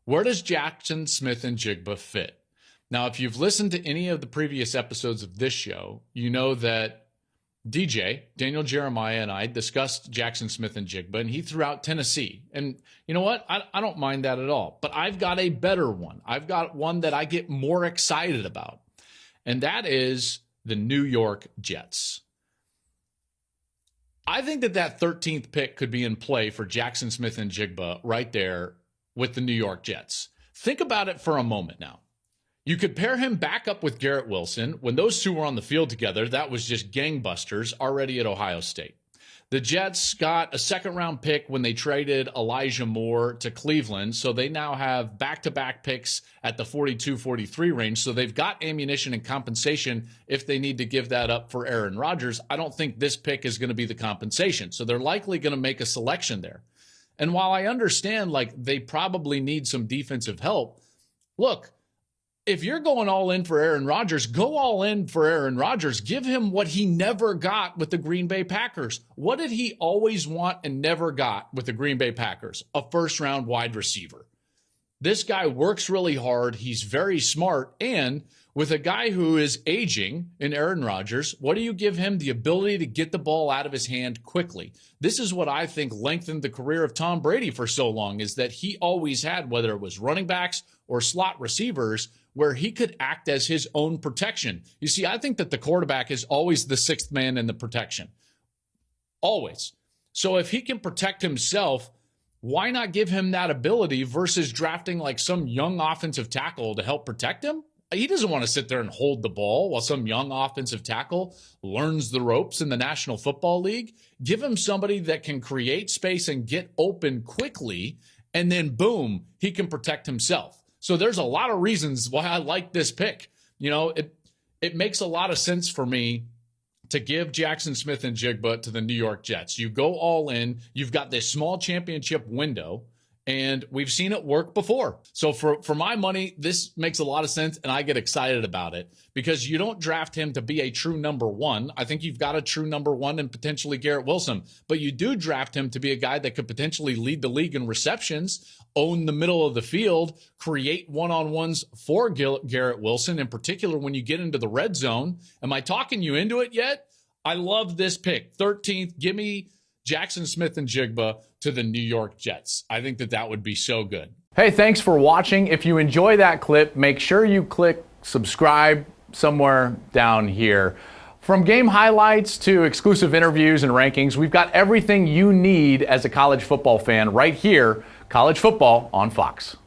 Where does Jaxon Smith-Njigba fit? Now, if you've listened to any of the previous episodes of this show, you know that DJ, Daniel Jeremiah, and I discussed Jaxon Smith-Njigba, and he threw out Tennessee. And you know what? I don't mind that at all. But I've got a better one. I've got one that I get more excited about, and that is the New York Jets. I think that 13th pick could be in play for Jaxon Smith-Njigba right there with the New York Jets. Think about it for a moment now. You could pair him back up with Garrett Wilson. When those two were on the field together, that was just gangbusters already at Ohio State. The Jets got a second-round pick when they traded Elijah Moore to Cleveland, so they now have back-to-back picks at the 42-43 range, so they've got ammunition and compensation if they need to give that up for Aaron Rodgers. I don't think this pick is going to be the compensation, so they're likely going to make a selection there. And while I understand, they probably need some defensive help, look, if you're going all in for Aaron Rodgers, go all in for Aaron Rodgers. Give him what he never got with the Green Bay Packers. What did he always want and never got with the Green Bay Packers? A first-round wide receiver. This guy works really hard. He's very smart. And with a guy who is aging in Aaron Rodgers, what do you give him? The ability to get the ball out of his hand quickly. This is what I think lengthened the career of Tom Brady for so long, is that he always had, whether it was running backs or slot receivers, where he could act as his own protection. You see, I think that the quarterback is always the sixth man in the protection. Always. So if he can protect himself, why not give him that ability versus drafting some young offensive tackle to help protect him? He doesn't want to sit there and hold the ball while some young offensive tackle learns the ropes in the National Football League. Give him somebody that can create space and get open quickly, and then boom, he can protect himself. So there's a lot of reasons why I like this pick. It makes a lot of sense for me to give Jaxon Smith-Njigba to the New York Jets. You go all in. You've got this small championship window, and we've seen it work before. So for my money, this makes a lot of sense, and I get excited about it because you don't draft him to be a true number one. I think you've got a true number one and potentially Garrett Wilson, but you do draft him to be a guy that could potentially lead the league in receptions, own the middle of the field, create one-on-ones for Garrett Wilson, in particular when you get into the red zone. Am I talking you into it yet? I love this pick. 13th, give me Jaxon Smith-Njigba to the New York Jets. I think that would be so good. Hey, thanks for watching. If you enjoy that clip, make sure you click subscribe somewhere down here. From game highlights to exclusive interviews and rankings, we've got everything you need as a college football fan right here. College football on Fox.